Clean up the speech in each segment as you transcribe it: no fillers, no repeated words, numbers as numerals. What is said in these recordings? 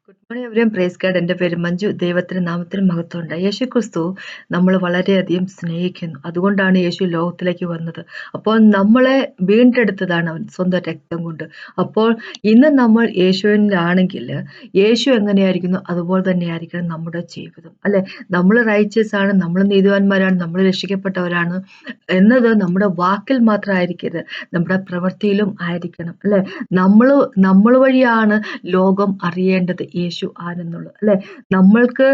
Good morning everyone. Praise God. എൻ്റെ പേര് മഞ്ജു. ദൈവത്തിൻ്റെ നാമത്തിന് മഹത്വമുണ്ട്. യേശു ക്രിസ്തു നമ്മൾ വളരെയധികം സ്നേഹിക്കുന്നു. അതുകൊണ്ടാണ് യേശു ലോകത്തിലേക്ക് വന്നത്. അപ്പോൾ നമ്മളെ വീണ്ടെടുത്തതാണ് അവൻ സ്വന്തം രക്തം കൊണ്ട്. അപ്പോൾ ഇന്ന് നമ്മൾ യേശുവിലാണെങ്കിൽ യേശു എങ്ങനെയായിരിക്കുന്നു അതുപോലെ തന്നെ ആയിരിക്കണം നമ്മുടെ ജീവിതം, അല്ലെ? നമ്മൾ റൈച്ചസ് ആണ്, നമ്മൾ നീതിവാന്മാരാണ്, നമ്മൾ രക്ഷിക്കപ്പെട്ടവരാണ് എന്നത് നമ്മുടെ വാക്കിൽ മാത്രമായിരിക്കരുത്, നമ്മുടെ പ്രവൃത്തിയിലും ആയിരിക്കണം, അല്ലെ? നമ്മൾ വഴിയാണ് ലോകം അറിയേണ്ടത് യേശു ആരെന്നുള്ളത്, അല്ലെ? നമ്മൾക്ക്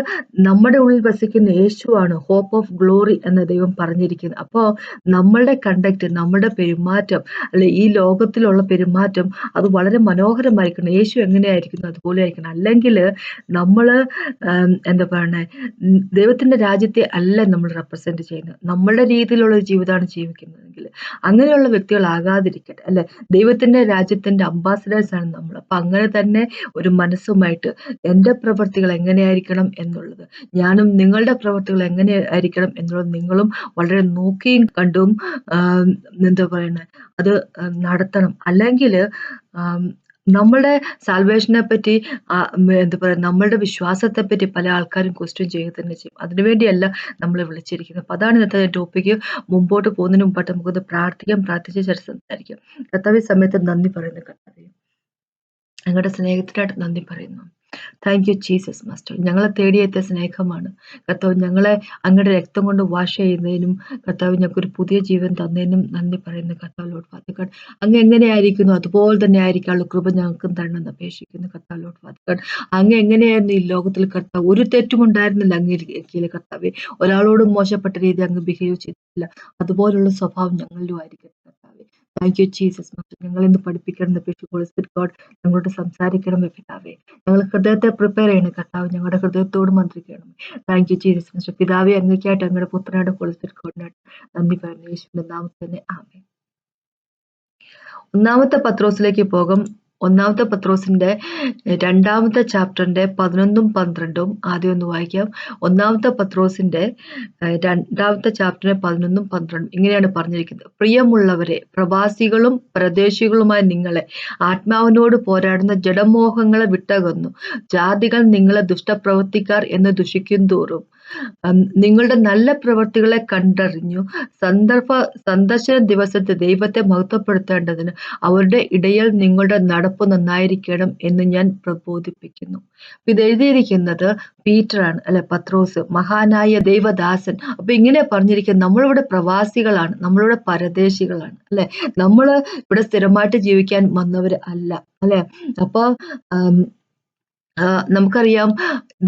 നമ്മുടെ ഉള്ളിൽ വസിക്കുന്ന യേശുവാണ് ഹോപ്പ് ഓഫ് ഗ്ലോറി എന്ന് ദൈവം പറഞ്ഞിരിക്കുന്നത്. അപ്പോൾ നമ്മളുടെ കണ്ടക്ട്, നമ്മുടെ പെരുമാറ്റം, അല്ലെ, ഈ ലോകത്തിലുള്ള പെരുമാറ്റം അത് വളരെ മനോഹരമായിരിക്കണം. യേശു എങ്ങനെയായിരിക്കുന്നു അതുപോലെ ആയിരിക്കണം. അല്ലെങ്കിൽ നമ്മൾ എന്താ പറയണേ, ദൈവത്തിന്റെ രാജ്യത്തെ അല്ല നമ്മൾ റെപ്രസെന്റ് ചെയ്യുന്നത്, നമ്മളുടെ രീതിയിലുള്ള ഒരു ജീവിതമാണ് ജീവിക്കുന്നതെങ്കിൽ അങ്ങനെയുള്ള വ്യക്തികളാകാതിരിക്കട്ടെ, അല്ലെ? ദൈവത്തിന്റെ രാജ്യത്തിന്റെ അംബാസിഡേഴ്സ് ആണ് നമ്മൾ. അപ്പൊ അങ്ങനെ തന്നെ ഒരു മനസ്സുമായിട്ട് എൻ്റെ പ്രവൃത്തികൾ എങ്ങനെയായിരിക്കണം എന്നുള്ളത്, ഞാനും നിങ്ങളുടെ പ്രവൃത്തികൾ എങ്ങനെ ആയിരിക്കണം എന്നുള്ളത് നിങ്ങളും വളരെ നോക്കിയും കണ്ടും എന്താ പറയുന്നത് അത് നടത്തണം. അല്ലെങ്കിൽ നമ്മളുടെ സാൽവേഷനെ പറ്റി എന്താ പറയുക, നമ്മളുടെ വിശ്വാസത്തെ പറ്റി പല ആൾക്കാരും ക്വസ്റ്റ്യൻ ചെയ്യുക തന്നെ ചെയ്യും. അതിനുവേണ്ടിയല്ല നമ്മൾ വിളിച്ചിരിക്കുന്നത്. അപ്പൊ അതാണ് ഇന്നത്തെ ടോപ്പിക്ക്. മുമ്പോട്ട് പോകുന്നതിന് മുമ്പായിട്ട് നമുക്കത് പ്രാർത്ഥിച്ച ശേഷം സംസാരിക്കാം. കർത്താവേ, സമയത്ത് നന്ദി പറയുന്നു. കർത്താവേ, ഞങ്ങളുടെ സ്നേഹത്തിനായിട്ട് നന്ദി പറയുന്നു. Thank you Jesus master. ഞങ്ങളെ തേടിയെത്തിയ സ്നേഹമാണ് കർത്താവ്. ഞങ്ങളെ അങ്ങയുടെ രക്തം കൊണ്ട് വാഷ് ചെയ്യുന്നതിനും കർത്താവ് ഞങ്ങൾക്കൊരു പുതിയ ജീവൻ തന്നതിനും നന്ദി പറയുന്നു കർത്താവ്. ലോർഡ് ഫാദർ ഗോഡ്, അങ്ങ് എങ്ങനെയായിരിക്കുന്നു അതുപോലെ തന്നെ ആയിരിക്കാനുള്ള കൃപ ഞങ്ങൾക്കും തരണമെന്ന് അപേക്ഷിക്കുന്നു കർത്താവ്. ലോർഡ് ഫാദർ ഗോഡ്, അങ്ങ് എങ്ങനെയായിരുന്നു ഈ ലോകത്തിൽ കർത്താവ്? ഒരു തെറ്റും ഉണ്ടായിരുന്നില്ല അങ്ങേക്ക് കർത്താവെ. ഒരാളോടും മോശപ്പെട്ട രീതി അങ്ങ് ബിഹേവ് ചെയ്തിട്ടില്ല. അതുപോലുള്ള സ്വഭാവം ഞങ്ങളിലും ആയിരിക്കട്ടെ കർത്താവെ. Thank you Jesus master. ഞങ്ങൾ ഇന്ന് പഠിപ്പിക്കണം അപേക്ഷിച്ച് ഗോഡ്, ഞങ്ങളോട് സംസാരിക്കണം പിതാവേ. ഞങ്ങൾ ഹൃദയത്തെ പ്രിപ്പയർ ചെയ്യണം കർത്താവ്, ഞങ്ങളുടെ ഹൃദയത്തോട് മന്ത്രിക്കണം. Thank you Jesus master. പിതാവെ, അങ്ങേക്കായിട്ട് അങ്ങയുടെ പുത്രനായിട്ട് ഹോളിസ്പിരിറ്റ് ഗോഡിനായിട്ട് നന്ദി പറയുന്നു യേശുവിന്റെ നാമത്തിൽ തന്നെ ആമേൻ. ഒന്നാമത്തെ പത്രോസിലേക്ക് പോകും. ഒന്നാമത്തെ പത്രോസിന്റെ 2ാമത്തെ ചാപ്റ്ററിന്റെ 11ഉം 12ഉം ആദ്യം ഒന്ന് വായിക്കാം. ഒന്നാമത്തെ പത്രോസിന്റെ 2ാമത്തെ ചാപ്റ്ററിന്റെ 11ഉം 12ഉം ഇങ്ങനെയാണ് പറഞ്ഞിരിക്കുന്നത്. പ്രിയമുള്ളവരെ, പ്രവാസികളും പ്രദേശികളുമായ നിങ്ങളെ ആത്മാവിനോട് പോരാടുന്ന ജഡമോഹങ്ങളെ വിട്ടകന്നു ജാതികൾ നിങ്ങളെ ദുഷ്ടപ്രവൃത്തിക്കാർ എന്ന് ദുഷിക്കും തോറും നിങ്ങളുടെ നല്ല പ്രവൃത്തികളെ കണ്ടറിഞ്ഞു സന്ദർശന ദിവസത്തെ ദൈവത്തെ മഹത്വപ്പെടുത്തേണ്ടതിന് അവരുടെ ഇടയിൽ നിങ്ങളുടെ നടപ്പ് നന്നായിരിക്കണം എന്ന് ഞാൻ പ്രബോധിപ്പിക്കുന്നു. ഇത് എഴുതിയിരിക്കുന്നത് പീറ്ററാണ്, അല്ലെ? പത്രോസ്, മഹാനായ ദൈവദാസൻ. അപ്പൊ ഇങ്ങനെ പറഞ്ഞിരിക്കുന്നത്, നമ്മളിവിടെ പ്രവാസികളാണ്, നമ്മളിവിടെ പരദേശികളാണ്, അല്ലെ? നമ്മൾ ഇവിടെ സ്ഥിരമായിട്ട് ജീവിക്കാൻ വന്നവർ അല്ല, അല്ലെ? അപ്പൊ നമുക്കറിയാം,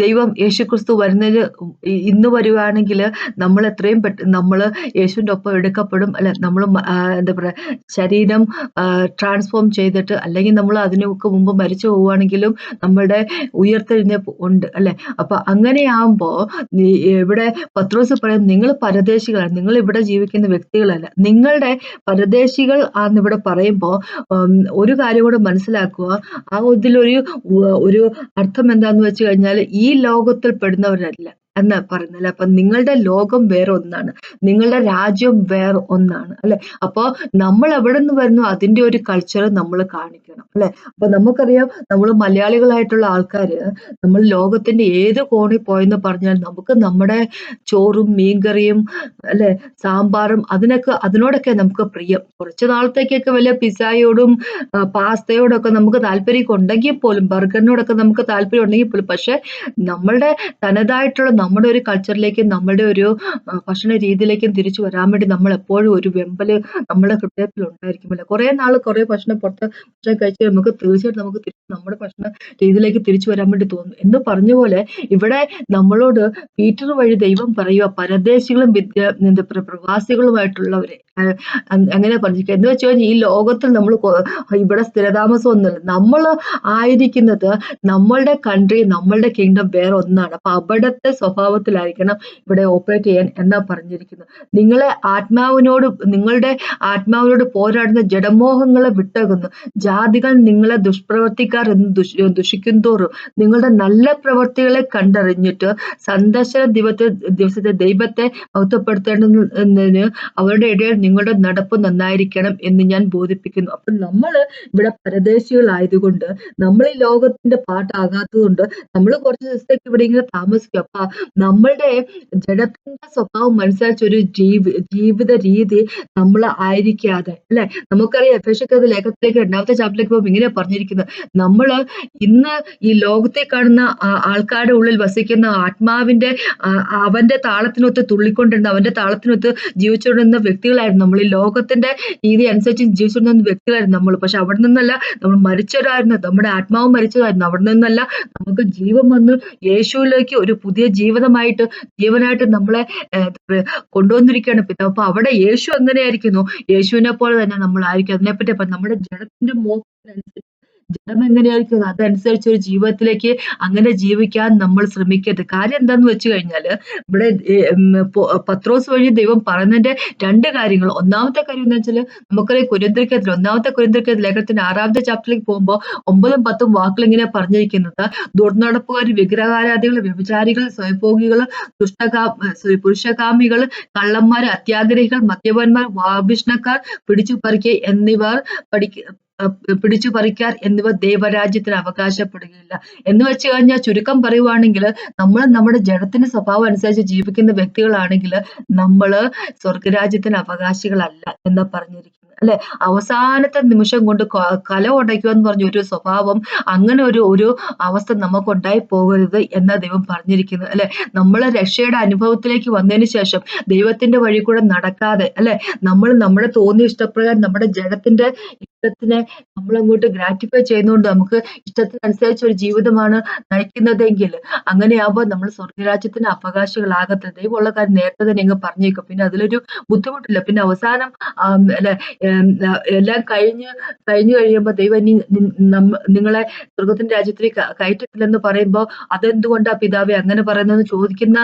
ദൈവം യേശുക്രിസ്തു വരുന്നതിന് ഇന്ന് വരുവാണെങ്കിൽ നമ്മൾ എത്രയും നമ്മൾ യേശുവിൻ്റെ ഒപ്പം എടുക്കപ്പെടും, അല്ലെ? നമ്മൾ എന്താ പറയുക, ശരീരം ട്രാൻസ്ഫോം ചെയ്തിട്ട്, അല്ലെങ്കിൽ നമ്മൾ അതിനൊക്കെ മുമ്പ് മരിച്ചു പോവുകയാണെങ്കിലും നമ്മളുടെ ഉയർത്തെഴുന്നേൽപ്പ് ഉണ്ട്, അല്ലെ? അപ്പൊ അങ്ങനെയാകുമ്പോൾ ഇവിടെ പത്രോസ് പറയും, നിങ്ങൾ പരദേശികളാണ്, നിങ്ങൾ ഇവിടെ ജീവിക്കുന്ന വ്യക്തികളല്ല, നിങ്ങളുടെ പരദേശികൾ ആണെന്ന് ഇവിടെ പറയുമ്പോൾ ഒരു കാര്യം കൂടെ മനസ്സിലാക്കുക. ഒരു അർത്ഥം എന്താന്ന് വെച്ച് കഴിഞ്ഞാൽ ഈ ലോകത്തിൽ പെടുന്നവരല്ല എന്ന് പറയുന്നില്ല. അപ്പൊ നിങ്ങളുടെ ലോകം വേറെ ഒന്നാണ്, നിങ്ങളുടെ രാജ്യം വേറെ ഒന്നാണ്, അല്ലെ? അപ്പൊ നമ്മൾ എവിടെ നിന്ന് വരുന്നു അതിന്റെ ഒരു കൾച്ചർ നമ്മൾ കാണിക്കണം, അല്ലെ? അപ്പൊ നമുക്കറിയാം, നമ്മൾ മലയാളികളായിട്ടുള്ള ആൾക്കാര് നമ്മൾ ലോകത്തിന്റെ ഏത് കോണിൽ പോയെന്ന് പറഞ്ഞാൽ നമുക്ക് നമ്മുടെ ചോറും മീൻകറിയും, അല്ലെ, സാമ്പാറും അതിനോടൊക്കെ നമുക്ക് പ്രിയം. കുറച്ചു നാളത്തേക്കൊക്കെ വലിയ പിസ്സയോടും പാസ്തയോടൊക്കെ നമുക്ക് താല്പര്യം ഉണ്ടെങ്കിൽ പോലും, ബർഗറിനോടൊക്കെ നമുക്ക് താല്പര്യം ഉണ്ടെങ്കിൽ പോലും, പക്ഷെ നമ്മളുടെ തനതായിട്ടുള്ള നമ്മുടെ ഒരു കൾച്ചറിലേക്കും നമ്മുടെ ഒരു ഭക്ഷണ രീതിയിലേക്കും തിരിച്ചു വരാൻ വേണ്ടി നമ്മൾ എപ്പോഴും ഒരു വെമ്പല് നമ്മുടെ ഹൃദയത്തിൽ ഉണ്ടായിരിക്കുമല്ലോ. കുറെ നാൾ കുറെ ഭക്ഷണം കഴിച്ച് നമുക്ക് തീർച്ചയായിട്ടും നമുക്ക് നമ്മുടെ ഭക്ഷണ രീതിയിലേക്ക് തിരിച്ചു വരാൻ വേണ്ടി തോന്നും. എന്ന് പറഞ്ഞ പോലെ ഇവിടെ നമ്മളോട് പീറ്റർ വഴി ദൈവം പറയുക, പരദേശികളും പ്രവാസികളുമായിട്ടുള്ളവരെ അങ്ങനെ പറഞ്ഞിരിക്കുക. എന്ന് വെച്ച് കഴിഞ്ഞാൽ ഈ ലോകത്തിൽ നമ്മൾ ഇവിടെ സ്ഥിരതാമസം ഒന്നുമില്ല. നമ്മൾ ആയിരിക്കുന്നത്, നമ്മളുടെ കൺട്രി, നമ്മളുടെ കിങ്ഡം വേറെ ഒന്നാണ്. അപ്പൊ അവിടുത്തെ സ്വഭാവത്തിലായിരിക്കണം ഇവിടെ ഓപ്പറേറ്റ് ചെയ്യാൻ എന്നാ പറഞ്ഞിരിക്കുന്നത്. നിങ്ങളുടെ ആത്മാവിനോട് പോരാടുന്ന ജഡമോഹങ്ങളെ വിട്ടകന്നു ജാതികൾ നിങ്ങളെ ദുഷ്പ്രവർത്തിക്കാർ എന്ന് ദുഷിക്കും തോറും നിങ്ങളുടെ നല്ല പ്രവൃത്തികളെ കണ്ടറിഞ്ഞിട്ട് സന്ദർശന ദിവസത്തെ ദൈവത്തെ മഹത്വപ്പെടുത്തേണ്ടതിന് അവരുടെ ഇടയിൽ നിങ്ങളുടെ നടപ്പ് നന്നായിരിക്കണം എന്ന് ഞാൻ ബോധിപ്പിക്കുന്നു. അപ്പൊ നമ്മള് ഇവിടെ പരദേശികളായതുകൊണ്ട്, നമ്മൾ ഈ ലോകത്തിന്റെ പാട്ടാകാത്തതുകൊണ്ട് നമ്മൾ കുറച്ച് ദിവസത്തേക്ക് ഇവിടെ ഇങ്ങനെ താമസിക്കും. അപ്പൊ നമ്മളുടെ ജഡത്തിന്റെ സ്വഭാവം അനുസരിച്ച് ഒരു ജീവിത രീതി നമ്മൾ ആയിരിക്കാതെ, അല്ലെ? നമുക്കറിയാം എഫേസ്യർക്കെഴുതിയ ലേഖനത്തിലേക്ക് 2ാമത്തെ ചാപ്റ്ററിലേക്ക് പോകുമ്പോൾ ഇങ്ങനെ പറഞ്ഞിരിക്കുന്നത്, നമ്മള് ഇന്ന് ഈ ലോകത്തെ കാണുന്ന ആൾക്കാരുടെ ഉള്ളിൽ വസിക്കുന്ന ആത്മാവിന്റെ അവന്റെ താളത്തിനൊത്ത് തുള്ളിക്കൊണ്ടിരുന്ന, അവന്റെ താളത്തിനൊത്ത് ജീവിച്ചുകൊണ്ടിരുന്ന വ്യക്തികളായിരുന്നു നമ്മൾ. ഈ ലോകത്തിന്റെ രീതി അനുസരിച്ച് ജീവിച്ചുകൊണ്ടിരുന്ന വ്യക്തികളായിരുന്നു നമ്മൾ. പക്ഷെ അവിടെ നിന്നല്ല നമ്മൾ മരിച്ചവരായിരുന്നു, നമ്മുടെ ആത്മാവ് മരിച്ചതായിരുന്നു. അവിടെ നിന്നല്ല നമുക്ക് ജീവൻ വന്ന് യേശുവിലേക്ക് ഒരു പുതിയ ജീവനായിട്ട് നമ്മളെ കൊണ്ടുവന്നിരിക്കുകയാണ് പിതാവ്. അപ്പൊ അവിടെ യേശു എങ്ങനെയായിരിക്കുന്നു? യേശുവിനെ പോലെ തന്നെ നമ്മളായിരിക്കും. അതിനെപ്പറ്റി അപ്പൊ നമ്മുടെ ജഡത്തിന്റെ മോഹത്തിനനുസരിച്ച് ജഡം എങ്ങനെയായിരിക്കും അതനുസരിച്ച് ഒരു ജീവിതത്തിലേക്ക് അങ്ങനെ ജീവിക്കാൻ നമ്മൾ ശ്രമിക്കരുത്. കാര്യം എന്താന്ന് വെച്ച് കഴിഞ്ഞാല് ഇവിടെ പത്രോസ് വഴി ദൈവം പറയുന്നതിന്റെ 2 കാര്യങ്ങൾ. ഒന്നാമത്തെ കാര്യം എന്താ വെച്ചാല് നമുക്കറിയാം കൊരിന്ത്യർക്കെതിരെ 1-ാമത്തെ കൊരിന്ത്യർക്കെതിരെ ലേഖനത്തിന്റെ 6ാമത്തെ ചാപ്റ്ററിലേക്ക് പോകുമ്പോൾ 9ഉം 10ഉം വാക്കുകൾ ഇങ്ങനെ പറഞ്ഞിരിക്കുന്നത്, ദുർനടപ്പുകാർ, വിഗ്രഹാരാധികൾ, വ്യഭിചാരികൾ, സ്വയംഭോഗികൾ, പുരുഷകാമികൾ, കള്ളന്മാർ, അത്യാഗ്രഹികൾ, മദ്യപന്മാർ, വാഭിഷ്ണക്കാർ, പിടിച്ചു പറിക്കാർ എന്നിവർ ദൈവരാജ്യത്തിന് അവകാശപ്പെടുകയില്ല. എന്ന് വെച്ച് കഴിഞ്ഞാൽ ചുരുക്കം പറയുവാണെങ്കിൽ, നമ്മൾ നമ്മുടെ ജഡത്തിന്റെ സ്വഭാവം അനുസരിച്ച് ജീവിക്കുന്ന വ്യക്തികളാണെങ്കിൽ നമ്മള് സ്വർഗരാജ്യത്തിന് അവകാശികളല്ല എന്നാ പറഞ്ഞിരിക്കുന്നത്, അല്ലെ? അവസാനത്തെ നിമിഷം കൊണ്ട് കല ഉടയ്ക്കുക എന്ന് പറഞ്ഞ ഒരു സ്വഭാവം, അങ്ങനെ ഒരു അവസ്ഥ നമുക്ക് ഉണ്ടായി പോകരുത് എന്നാ ദൈവം പറഞ്ഞിരിക്കുന്നത്, അല്ലെ? നമ്മള് രക്ഷയുടെ അനുഭവത്തിലേക്ക് വന്നതിന് ശേഷം ദൈവത്തിന്റെ വഴി കൂടെ നടക്കാതെ, അല്ലെ, നമ്മൾ നമ്മുടെ തോന്നിയ ഇഷ്ടപ്രകാരം നമ്മുടെ ജഡത്തിന്റെ ഇഷ്ടത്തിനെ നമ്മളങ്ങോട്ട് ഗ്രാറ്റിഫൈ ചെയ്യുന്നതുകൊണ്ട് നമുക്ക് ഇഷ്ടത്തിനനുസരിച്ച് ഒരു ജീവിതമാണ് നയിക്കുന്നതെങ്കിൽ, അങ്ങനെയാകുമ്പോൾ നമ്മൾ സ്വർഗരാജ്യത്തിന് അവകാശികളാകത്തില്ല. ദൈവമുള്ള കാര്യം നേരത്തെ തന്നെ ഇങ്ങ് പറഞ്ഞേക്കും. പിന്നെ അതിലൊരു ബുദ്ധിമുട്ടില്ല. പിന്നെ അവസാനം അല്ലെ എല്ലാം കഴിഞ്ഞു കഴിയുമ്പോൾ ദൈവം ഇനി നിങ്ങളെ സ്വർഗത്തിന്റെ രാജ്യത്തിലേക്ക് കയറ്റത്തില്ലെന്ന് പറയുമ്പോൾ അതെന്തുകൊണ്ടാ പിതാവെ അങ്ങനെ പറയുന്നതെന്ന് ചോദിക്കുന്ന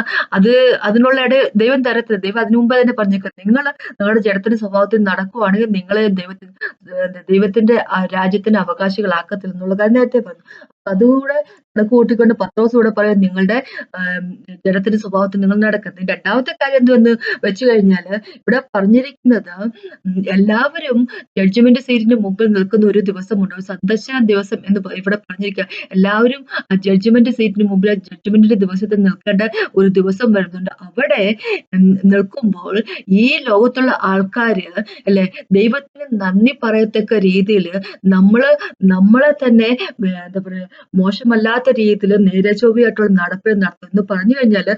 അതിനുള്ള ദൈവം തരത്തില്ല. ദൈവം അതിനു മുമ്പ് തന്നെ പറഞ്ഞേക്കാം, നിങ്ങൾ നിങ്ങളുടെ ജഡത്തിന്റെ സ്വഭാവത്തിൽ നടക്കുവാണെങ്കിൽ നിങ്ങളെ ദൈവത്തിന്റെ രാജ്യത്തിന് അവകാശികളാക്കത്തില്ല എന്നുള്ള കാര്യം നേരത്തെ പറഞ്ഞു. അതുകൂടെ കണക്ക് കൂട്ടിക്കൊണ്ട് പത്രോസ് കൂടെ പറയും, നിങ്ങളുടെ ജഡത്തിന്റെ സ്വഭാവത്തിൽ നിങ്ങൾ നടക്കുന്നത്. 2ാമത്തെ കാര്യം എന്തുവെന്ന് വെച്ച് കഴിഞ്ഞാല് ഇവിടെ പറഞ്ഞിരിക്കുന്നത്, എല്ലാവരും ജഡ്ജ്മെന്റ് സീറ്റിന് മുമ്പിൽ നിൽക്കുന്ന ഒരു ദിവസമുണ്ട്, ഒരു സന്ദർശന ദിവസം എന്ന് ഇവിടെ പറഞ്ഞിരിക്കുക. എല്ലാവരും ജഡ്ജ്മെന്റ് സീറ്റിന് മുമ്പിൽ ജഡ്ജ്മെന്റിന്റെ ദിവസത്തിൽ നിൽക്കേണ്ട ഒരു ദിവസം വരുന്നുണ്ട്. അവിടെ നിൽക്കുമ്പോൾ ഈ ലോകത്തുള്ള ആൾക്കാര്, അല്ലെ, ദൈവത്തിന് നന്ദി പറയത്തക്ക രീതിയിൽ നമ്മളെ തന്നെ എന്താ പറയാ മോശമല്ലാത്ത രീതിയിൽ നേരെ ചൊവ്വയായിട്ടുള്ള നടപ്പിൽ നടത്തും എന്ന് പറഞ്ഞു കഴിഞ്ഞാല്,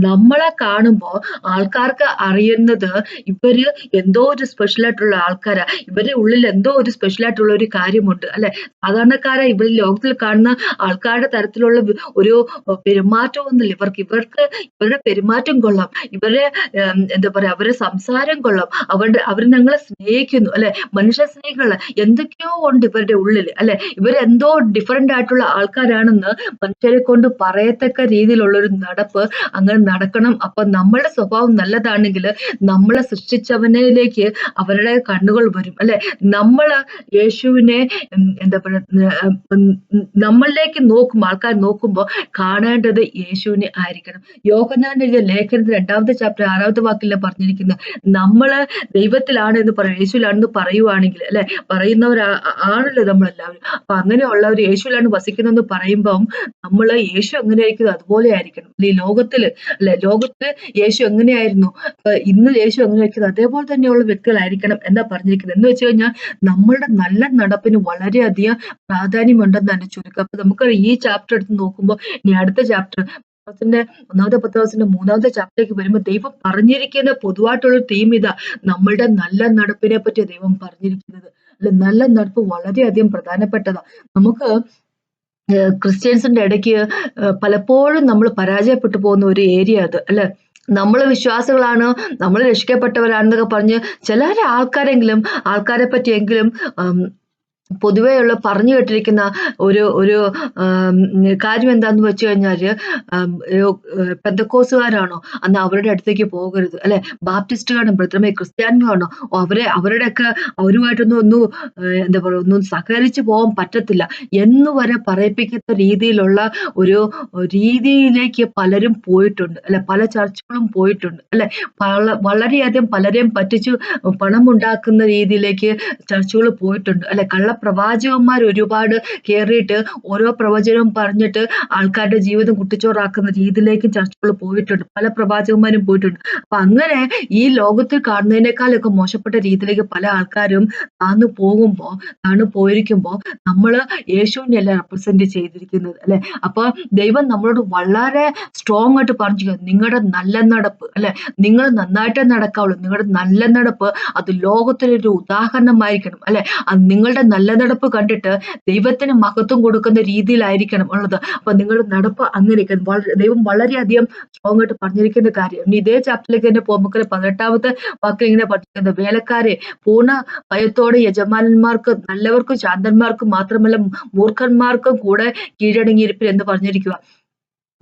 നമ്മളെ കാണുമ്പോൾ ആൾക്കാർക്ക് അറിയുന്നത് ഇവര് എന്തോ ഒരു സ്പെഷ്യൽ ആയിട്ടുള്ള ആൾക്കാരാ, ഇവരുടെ ഉള്ളിൽ എന്തോ ഒരു സ്പെഷ്യൽ ആയിട്ടുള്ള ഒരു കാര്യമുണ്ട്, അല്ലെ? സാധാരണക്കാരെ ഇവർ ലോകത്തിൽ കാണുന്ന ആൾക്കാരുടെ തരത്തിലുള്ള ഒരു പെരുമാറ്റമൊന്നുമില്ല ഇവർക്ക്. ഇവരുടെ പെരുമാറ്റം കൊള്ളാം, ഇവരെ എന്താ പറയാ അവരുടെ സംസാരം കൊള്ളാം, അവർ ഞങ്ങളെ സ്നേഹിക്കുന്നു, അല്ലെ? മനുഷ്യ സ്നേഹികള് എന്തൊക്കെയോ ഉണ്ട് ഇവരുടെ ഉള്ളിൽ, അല്ലെ? ഇവരെന്തോ ഡിഫറെന്റ് ആയിട്ടുള്ള ആൾക്കാരാണെന്ന് മനുഷ്യരെ കൊണ്ട് പറയത്തക്ക രീതിയിലുള്ള ഒരു നടപ്പ് അങ്ങനെ നടക്കണം. അപ്പൊ നമ്മളുടെ സ്വഭാവം നല്ലതാണെങ്കിൽ നമ്മളെ സൃഷ്ടിച്ചവനിലേക്ക് അവരുടെ കണ്ണുകൾ വരും, അല്ലെ? നമ്മള് യേശുവിനെ എന്താ പറയുക നമ്മളിലേക്ക് ആൾക്കാർ നോക്കുമ്പോൾ കാണേണ്ടത് യേശുവിനെ ആയിരിക്കണം. യോഹന്നാൻ എഴുതിയ ലേഖനത്തിൽ 2ാമത്തെ ചാപ്റ്റർ 6ാമത്തെ വാക്കിൽ പറഞ്ഞിരിക്കുന്നത്, നമ്മള് ദൈവത്തിലാണ് എന്ന് പറയും, യേശുവിലാണെന്ന് പറയുവാണെങ്കിൽ, അല്ലെ, പറയുന്നവരാണല്ലോ നമ്മളെല്ലാവരും. അപ്പൊ അങ്ങനെയുള്ളവർ യേശുവിലാണ് വസിക്കുന്നതെന്ന് പറയുമ്പം നമ്മള് യേശു എങ്ങനെയായിരിക്കും അതുപോലെ ആയിരിക്കണം. ഈ ലോകത്തില് യേശു എങ്ങനെയായിരുന്നു, ഇന്ന് യേശു എങ്ങനെയായിരിക്കുന്നത് അതേപോലെ തന്നെയുള്ള വ്യക്തികളായിരിക്കണം എന്നാ പറഞ്ഞിരിക്കുന്നത്. എന്ന് വെച്ച് കഴിഞ്ഞാൽ നമ്മളുടെ നല്ല നടപ്പിന് വളരെയധികം പ്രാധാന്യമുണ്ടെന്നാണ് ചുരുക്കം. അപ്പൊ നമുക്ക് ഈ ചാപ്റ്റർ എടുത്ത് നോക്കുമ്പോൾ ഇനി അടുത്ത ചാപ്റ്റർ 1-ാമത്തെ പത്രോസിന്റെ 3ാമത്തെ ചാപ്റ്ററിലേക്ക് വരുമ്പോൾ ദൈവം പറഞ്ഞിരിക്കുന്ന പൊതുവായിട്ടുള്ള തീം ഇതാ, നമ്മളുടെ നല്ല നടപ്പിനെ പറ്റി ദൈവം പറഞ്ഞിരിക്കുന്നത്. അല്ലെ, നല്ല നടപ്പ് വളരെയധികം പ്രധാനപ്പെട്ടതാ. നമുക്ക് ക്രിസ്ത്യൻസിന്റെ ഇടയ്ക്ക് പലപ്പോഴും നമ്മൾ പരാജയപ്പെട്ടു പോകുന്ന ഒരു ഏരിയ അത്, അല്ലെ? നമ്മൾ വിശ്വാസികളാണ്, നമ്മൾ രക്ഷിക്കപ്പെട്ടവരാണെന്നൊക്കെ പറഞ്ഞ് ആൾക്കാരെ പറ്റിയെങ്കിലും പൊതുവെയുള്ള പറഞ്ഞു കേട്ടിരിക്കുന്ന ഒരു ഒരു കാര്യം എന്താന്ന് വെച്ച് കഴിഞ്ഞാല് പെന്തക്കോസുകാരാണോ അന്ന് അവരുടെ അടുത്തേക്ക് പോകരുത്, അല്ലെ? ബാപ്റ്റിസ്റ്റുകാരാണോ, ബ്രദറമേ ക്രിസ്ത്യാനികളാണോ അവരുടെയൊക്കെ അവരുമായിട്ടൊന്നും എന്താ പറയുക, ഒന്നും സഹകരിച്ച് പോകാൻ പറ്റത്തില്ല എന്ന് വരെ പറയിപ്പിക്കുന്ന രീതിയിലുള്ള ഒരു രീതിയിലേക്ക് പലരും പോയിട്ടുണ്ട്, അല്ലെ? പല ചർച്ചുകളും പോയിട്ടുണ്ട്, അല്ലെ? വളരെയധികം പലരെയും പറ്റിച്ചു പണമുണ്ടാക്കുന്ന രീതിയിലേക്ക് ചർച്ചുകൾ പോയിട്ടുണ്ട്, അല്ലെ? കള്ളപ്രവാചകന്മാർ ഒരുപാട് കേറിയിട്ട് ഓരോ പ്രവചനവും പറഞ്ഞിട്ട് ആൾക്കാരുടെ ജീവിതം കുട്ടിച്ചോറാക്കുന്ന രീതിയിലേക്ക് ചർച്ചകൾ പോയിട്ടുണ്ട്. പല പ്രവാചകന്മാരും പോയിട്ടുണ്ട്. അപ്പൊ അങ്ങനെ ഈ ലോകത്തിൽ കാണുന്നതിനേക്കാളൊക്കെ മോശപ്പെട്ട രീതിയിലേക്ക് പല ആൾക്കാരും താഴ്ന്നു പോയിരിക്കുമ്പോ നമ്മള് യേശുവിനെയല്ല റെപ്രസെന്റ് ചെയ്തിരിക്കുന്നത്, അല്ലെ? അപ്പൊ ദൈവം നമ്മളോട് വളരെ സ്ട്രോങ് ആയിട്ട് പറഞ്ഞു, നിങ്ങളുടെ നല്ല നടപ്പ്, അല്ലെ? നിങ്ങൾ നന്നായിട്ടേ നടക്കാവുള്ളൂ. നിങ്ങളുടെ നല്ല നടപ്പ് അത് ലോകത്തിനൊരു ഉദാഹരണമായിരിക്കണം, അല്ലെ? നിങ്ങളുടെ നല്ല നടപ്പ് കണ്ടിട്ട് ദൈവത്തിന് മഹത്വം കൊടുക്കുന്ന രീതിയിലായിരിക്കണം ഉള്ളത്. അപ്പൊ നിങ്ങളുടെ നടപ്പ് അങ്ങനെ ദൈവം വളരെയധികം സ്ട്രോങ് ആയിട്ട് പറഞ്ഞിരിക്കുന്ന കാര്യം. ഇനി ഇതേ ചാപ്റ്ററിലേക്ക് തന്നെ പോകുമ്പോൾ 18ാമത്തെ വാക്യം ഇങ്ങനെ പറഞ്ഞിരിക്കുന്നത്, വേലക്കാരെ പൂർണ്ണ ഭയത്തോടെ യജമാനന്മാർക്ക് നല്ലവർക്കും ശാന്തന്മാർക്കും മാത്രമല്ല മൂർഖന്മാർക്കും കൂടെ കീഴടങ്ങിയിരിപ്പിൽ എന്ന് പറഞ്ഞിരിക്കുക.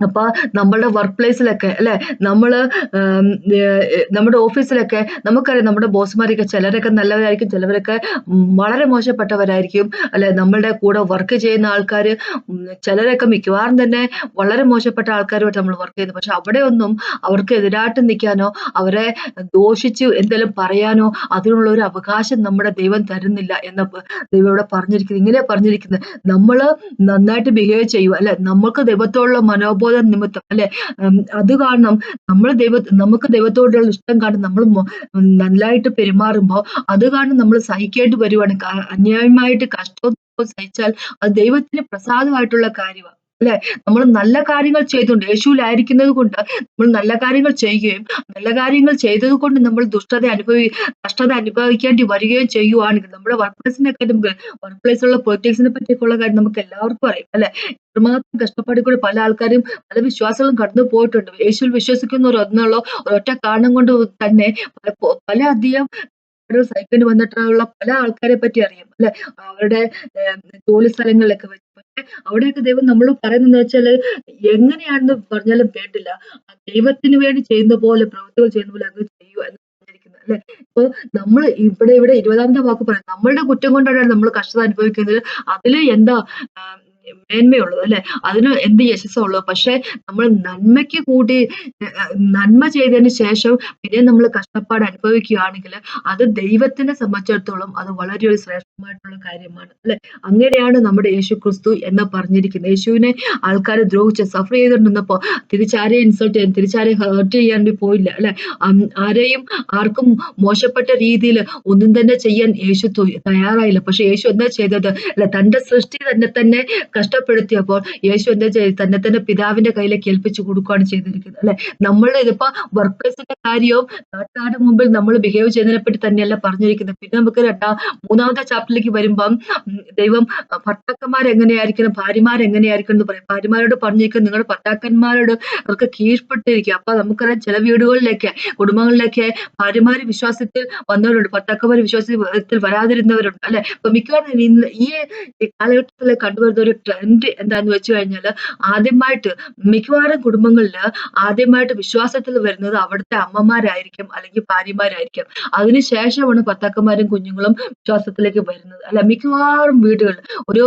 അപ്പൊ നമ്മളുടെ വർക്ക് പ്ലേസിലൊക്കെ, അല്ലെ? നമ്മള് നമ്മുടെ ഓഫീസിലൊക്കെ നമുക്കറിയാം, നമ്മുടെ ബോസ്മാരൊക്കെ ചിലരൊക്കെ നല്ലവരായിരിക്കും, ചിലവരൊക്കെ വളരെ മോശപ്പെട്ടവരായിരിക്കും, അല്ലെ? നമ്മളുടെ കൂടെ വർക്ക് ചെയ്യുന്ന ആൾക്കാര് ചിലരൊക്കെ മിക്കവാറും തന്നെ വളരെ മോശപ്പെട്ട ആൾക്കാരുമായിട്ട് നമ്മൾ വർക്ക് ചെയ്യുന്നത്. പക്ഷെ അവിടെ ഒന്നും അവർക്ക് എതിരായിട്ട് നിൽക്കാനോ അവരെ ദോഷിച്ച് എന്തെങ്കിലും പറയാനോ അതിനുള്ള ഒരു അവകാശം നമ്മുടെ ദൈവം തരുന്നില്ല എന്ന ദൈവം ഇവിടെ പറഞ്ഞിരിക്കുന്നത്. ഇങ്ങനെ പറഞ്ഞിരിക്കുന്നത്, നമ്മള് നന്നായിട്ട് ബിഹേവ് ചെയ്യുക, അല്ലെ? നമുക്ക് ദൈവത്തോടുള്ള മനോബോധം നിമിത്തം, അല്ലെ? അത് കാരണം നമുക്ക് ദൈവത്തോടുള്ള ഇഷ്ടം കാരണം നമ്മൾ നല്ലതായിട്ട് പെരുമാറുമ്പോ അത് കാരണം നമ്മൾ സഹിക്കേണ്ടി വരുവാണ്. അന്യായമായിട്ട് കഷ്ടം സഹിച്ചാൽ അത് ദൈവത്തിന് പ്രസാദമായിട്ടുള്ള കാര്യമാണ്, അല്ലെ? നമ്മൾ നല്ല കാര്യങ്ങൾ ചെയ്തുകൊണ്ട് യേശുവിലായിരിക്കുന്നത് കൊണ്ട് നമ്മൾ നല്ല കാര്യങ്ങൾ ചെയ്യുകയും നല്ല കാര്യങ്ങൾ ചെയ്തത് കൊണ്ട് നമ്മൾ കഷ്ടത അനുഭവിക്കേണ്ടി വരികയും ചെയ്യുവാണെങ്കിൽ നമ്മുടെ വർക്ക് പ്ലേസിനൊക്കെ നമുക്ക് വർക്ക് പ്ലേസിലുള്ള പൊളിറ്റിക്സിനെ പറ്റിയൊക്കെയുള്ള കാര്യം നമുക്ക് എല്ലാവർക്കും അറിയാം, അല്ലെ? എത്രമാത്രം കഷ്ടപ്പാടിൽ കൂടി പല ആൾക്കാരും പല വിശ്വാസങ്ങളും കടന്നു പോയിട്ടുണ്ട്. യേശുവിൽ വിശ്വസിക്കുന്നവർ എന്നുള്ള ഒരൊറ്റ കാരണം കൊണ്ട് തന്നെ പല അധികം സഹിക്കേണ്ടി വന്നിട്ടുള്ള പല ആൾക്കാരെ പറ്റി അറിയാം, അല്ലെ? അവരുടെ ജോലി സ്ഥലങ്ങളിലൊക്കെ വെച്ച്. പക്ഷെ അവിടെയൊക്കെ ദൈവം നമ്മൾ പറയുന്നതെന്ന് വെച്ചാല് എങ്ങനെയാണെന്ന് പറഞ്ഞാലും വേണ്ടില്ല, ദൈവത്തിന് വേണ്ടി ചെയ്യുന്ന പോലെ പ്രവൃത്തികൾ ചെയ്യുന്ന പോലെ അങ്ങ് ചെയ്യുക എന്ന് പറഞ്ഞിരിക്കുന്നത്, അല്ലെ? ഇപ്പൊ നമ്മൾ ഇവിടെ 20ാമത്തെ വാക്ക് പറയാം, നമ്മളുടെ കുറ്റം കൊണ്ടാണ് നമ്മൾ കഷ്ടത അനുഭവിക്കുന്നത്, അതില് എന്താ മേന്മയുള്ളത്, അല്ലെ? അതിന് എന്ത് യശസ്സുള്ളത്? പക്ഷെ നമ്മൾ നന്മയ്ക്ക് കൂടി നന്മ ചെയ്തതിന് ശേഷം പിന്നെ നമ്മൾ കഷ്ടപ്പാട് അനുഭവിക്കുകയാണെങ്കിൽ അത് ദൈവത്തിനെ സംബന്ധിച്ചിടത്തോളം അത് വളരെ ഒരു ശ്രേഷ്ഠമായിട്ടുള്ള കാര്യമാണ്, അല്ലെ? അങ്ങനെയാണ് നമ്മുടെ യേശു ക്രിസ്തു എന്ന് പറഞ്ഞിരിക്കുന്നത്. യേശുവിനെ ആൾക്കാർ ദ്രോഹിച്ച് സഫർ ചെയ്തുകൊണ്ടിരുന്നപ്പോ തിരിച്ചാരെയും ഇൻസൾട്ട് ചെയ്യാൻ, തിരിച്ചാരെയും ഹേർട്ട് ചെയ്യാൻ വേണ്ടി പോയില്ല, അല്ലെ? ആരെയും ആർക്കും മോശപ്പെട്ട രീതിയിൽ ഒന്നും തന്നെ ചെയ്യാൻ യേശു തയ്യാറായില്ല. പക്ഷെ യേശു എന്താ ചെയ്തത്? അല്ലെ? തന്റെ സൃഷ്ടി തന്നെ കഷ്ടപ്പെടുത്തിയപ്പോൾ യേശു എന്താ ചെയ്തത്? തന്നെ പിതാവിന്റെ കയ്യിലേക്ക് ഏൽപ്പിച്ചു കൊടുക്കുകയാണ് ചെയ്തിരിക്കുന്നത്, അല്ലെ? നമ്മളുടെ ഇതിപ്പോ വർക്ക് പ്ലേസിന്റെ കാര്യവും നാട്ടുകാരുടെ മുമ്പിൽ നമ്മൾ ബിഹേവ് ചെയ്യുന്നതിനെ പറ്റി തന്നെയല്ല പറഞ്ഞിരിക്കുന്നത്. പിന്നെ നമുക്ക് 3ാമത്തെ ചാപ്റ്ററിലേക്ക് വരുമ്പം ദൈവം ഭർത്താക്കന്മാരെങ്ങനെയായിരിക്കണം, ഭാര്യമാരെങ്ങനെയായിരിക്കണം എന്ന് പറയും. ഭാര്യമാരോട് പറഞ്ഞിരിക്കുന്നത്, നിങ്ങളുടെ ഭർത്താക്കന്മാരോട് അവർക്ക് കീഴ്പ്പെട്ടിരിക്കുക. അപ്പൊ നമുക്കറിയാം ചില വീടുകളിലൊക്കെ കുടുംബങ്ങളിലൊക്കെ ഭാര്യമാര് വിശ്വാസത്തിൽ വന്നവരുണ്ട്, ഭർത്താക്കന്മാര് വിശ്വാസത്തിൽ വരാതിരുന്നവരുണ്ട്, അല്ലെ? അപ്പൊ മിക്കവാറും ഈ കാലഘട്ടത്തിൽ കണ്ടുവരുന്ന ഒരു ട്രെൻഡ് എന്താന്ന് വെച്ച് കഴിഞ്ഞാൽ, ആദ്യമായിട്ട് മിക്കവാറും കുടുംബങ്ങളിൽ ആദ്യമായിട്ട് വിശ്വാസത്തിൽ വരുന്നത് അവിടുത്തെ അമ്മമാരായിരിക്കും, അല്ലെങ്കിൽ ഭാര്യമാരായിരിക്കും. അതിനുശേഷമാണ് ഭർത്താക്കന്മാരും കുഞ്ഞുങ്ങളും വിശ്വാസത്തിലേക്ക് വരുന്നത്, അല്ല? മിക്കവാറും വീടുകളിൽ ഒരു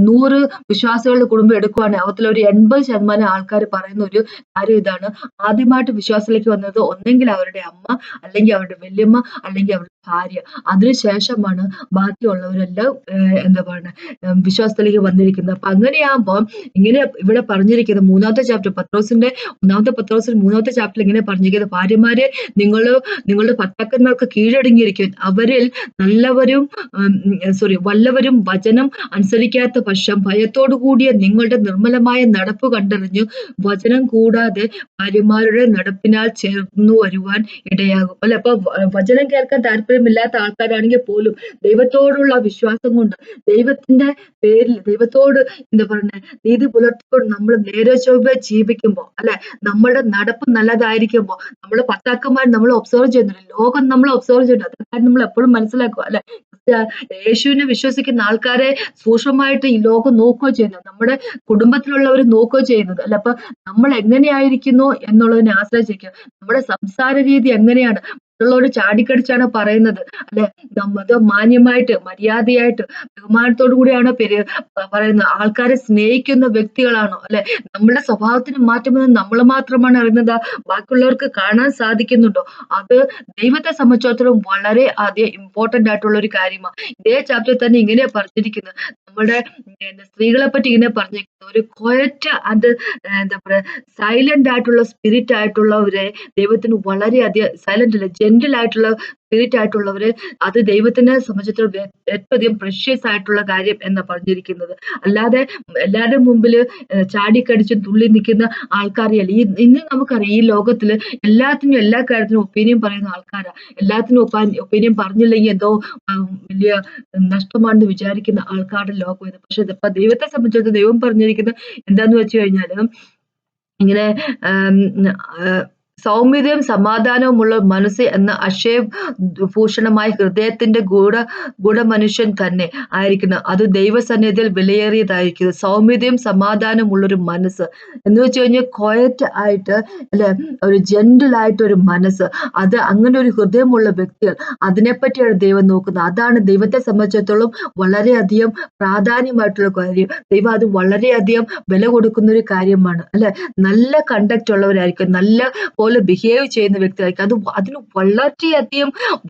100 വിശ്വാസികളുടെ കുടുംബം എടുക്കുവാണെങ്കിൽ അതിലൊരു 80% ആൾക്കാർ പറയുന്ന ഒരു കാര്യം ഇതാണ്: ആദ്യമായിട്ട് വിശ്വാസത്തിലേക്ക് വന്നത് ഒന്നെങ്കിൽ അവരുടെ അമ്മ, അല്ലെങ്കിൽ അവരുടെ വല്യമ്മ, അല്ലെങ്കിൽ അവരുടെ ഭാര്യ. അതിനുശേഷമാണ് ബാക്കിയുള്ളവരെല്ലാം എന്താ പറയുക വിശ്വാസത്തിലേക്ക് വന്നിരിക്കുന്നത്. അപ്പൊ അങ്ങനെയാകുമ്പോൾ ഇങ്ങനെ ഇവിടെ പറഞ്ഞിരിക്കുന്നത് 3ാമത്തെ ചാപ്റ്റർ പത്രോസിൽ 3ാമത്തെ ചാപ്റ്ററിൽ ഇങ്ങനെ പറഞ്ഞിരിക്കുന്നത്, ഭാര്യമാരെ നിങ്ങളുടെ ഭർത്താക്കന്മാർക്ക് കീഴടങ്ങിയിരിക്കും, അവരിൽ വല്ലവരും വചനം അനുസരിക്കാത്ത പക്ഷം ഭയത്തോടു കൂടിയ നിങ്ങളുടെ നിർമ്മലമായ നടപ്പ് കണ്ടറിഞ്ഞു വചനം കൂടാതെ ഭാര്യമാരുടെ നടപ്പിനാൽ ചേർന്നു വരുവാൻ ഇടയാകും, അല്ലെ? അപ്പൊ വചനം കേൾക്കാൻ താല്പര്യമില്ലാത്ത ആൾക്കാരാണെങ്കിൽ പോലും ദൈവത്തോടുള്ള വിശ്വാസം കൊണ്ട് ദൈവത്തിന്റെ പേരിൽ ദൈവത്തോട് എന്താ പറയുന്നത് നീതി പുലർത്തിക്കൊണ്ട് നമ്മൾ നേരെ ചൊവ്വേ ജീവിക്കുമ്പോൾ, അല്ലെ? നമ്മുടെ നടപ്പ് നല്ലതായിരിക്കുമ്പോൾ നമ്മുടെ ഭർത്താക്കന്മാർ നമ്മൾ ഒബ്സർവ് ചെയ്യുന്നുണ്ട്, ലോകം നമ്മൾ ഒബ്സർവ് ചെയ്യുന്നുണ്ട്. അത് കാര്യം നമ്മൾ എപ്പോഴും മനസ്സിലാക്കുക, അല്ലെ? യേശുവിനെ വിശ്വസിക്കുന്ന ആൾക്കാരെ സൂക്ഷ്മമായിട്ട് ഈ ലോകം നോക്കുകയോ ചെയ്യുന്നത്, നമ്മുടെ കുടുംബത്തിലുള്ളവർ നോക്കുകയോ ചെയ്യുന്നത് അല്ല. അപ്പൊ നമ്മൾ എങ്ങനെയായിരിക്കുന്നു എന്നുള്ളതിനെ ആശ്രയിച്ചിരിക്കും. നമ്മുടെ സംസാര രീതി എങ്ങനെയാണ്, മറ്റുള്ളവരോട് ചാടിക്കടിച്ചാണ് പറയുന്നത് അല്ലെ, അത് മാന്യമായിട്ട് മര്യാദയായിട്ട് ബഹുമാനത്തോടു കൂടിയാണോ പറയുന്നത്, ആൾക്കാരെ സ്നേഹിക്കുന്ന വ്യക്തികളാണോ അല്ലെ, നമ്മുടെ സ്വഭാവത്തിന് മാറ്റം വന്ന് നമ്മൾ മാത്രമാണ് അറിയുന്നത്, ബാക്കിയുള്ളവർക്ക് കാണാൻ സാധിക്കുന്നുണ്ടോ? അത് ദൈവത്തെ സംബന്ധിച്ചിടത്തോളം വളരെ അധികം ഇമ്പോർട്ടന്റ് ആയിട്ടുള്ള ഒരു കാര്യമാണ്. ഇതേ ചാപ്റ്ററിൽ തന്നെ ഇങ്ങനെ പറഞ്ഞിരിക്കുന്നത്, നമ്മുടെ സ്ത്രീകളെ പറ്റി ഇങ്ങനെ പറഞ്ഞിരിക്കുന്നത്, ഒരു ക്വയറ്റ് ആൻഡ് എന്താ പറയാ സൈലന്റ് ആയിട്ടുള്ള സ്പിരിറ്റ് ആയിട്ടുള്ളവരെ ദൈവത്തിന് വളരെയധികം, സൈലന്റ് അല്ല, ജെന്റിൽ ആയിട്ടുള്ള സ്പിരിറ്റ് ആയിട്ടുള്ളവര്, അത് ദൈവത്തിനെ സംബന്ധിച്ചിടത്തോളം ഏറ്റവും അധികം പ്രഷ്യസ് ആയിട്ടുള്ള കാര്യം എന്നാ പറഞ്ഞിരിക്കുന്നത്. അല്ലാതെ എല്ലാവരുടെയും മുമ്പിൽ ചാടിക്കടിച്ചും തുള്ളി നിൽക്കുന്ന ആൾക്കാരെയല്ല. ഇന്ന് നമുക്കറിയാം, ഈ ലോകത്തില് എല്ലാത്തിനും എല്ലാ കാര്യത്തിനും ഒപ്പീനിയൻ പറയുന്ന ആൾക്കാരാ. എല്ലാത്തിനും ഒപ്പീനിയൻ പറഞ്ഞില്ലെങ്കിൽ എന്തോ വലിയ നഷ്ടമാണെന്ന് വിചാരിക്കുന്ന ആൾക്കാരുടെ ലോകം ഇത്. പക്ഷെ ഇപ്പൊ ദൈവത്തെ സംബന്ധിച്ചിടത്തോളം ദൈവം പറഞ്ഞിരിക്കുന്നത് എന്താന്ന് വെച്ച് കഴിഞ്ഞാല്, ഇങ്ങനെ സൗമ്യതയും സമാധാനവുമുള്ള മനസ്സ് എന്ന അക്ഷയഭൂഷണമായ ഹൃദയത്തിന്റെ ഗുണമനുഷ്യൻ തന്നെ ആയിരിക്കുന്നു. അത് ദൈവസന്നിധിയിൽ വിലയേറിയതായിരിക്കുന്നു. സൗമ്യതയും സമാധാനമുള്ളൊരു മനസ്സ് എന്ന് വെച്ച് കഴിഞ്ഞാൽ ക്വയറ്റ് ആയിട്ട് അല്ലെ, ഒരു ജെന്റിൽ ആയിട്ട് ഒരു മനസ്സ്, അത് അങ്ങനെ ഒരു ഹൃദയമുള്ള വ്യക്തികൾ, അതിനെപ്പറ്റിയാണ് ദൈവം നോക്കുന്നത്. അതാണ് ദൈവത്തെ സംബന്ധിച്ചിടത്തോളം വളരെയധികം പ്രാധാന്യമായിട്ടുള്ള കാര്യം. ദൈവം അത് വളരെയധികം വില കൊടുക്കുന്ന ഒരു കാര്യമാണ് അല്ലെ. നല്ല കണ്ടക്ട് ഉള്ളവരായിരിക്കും, നല്ല ബിഹേവ് ചെയ്യുന്ന വ്യക്തിയായിരിക്കും. അതിന്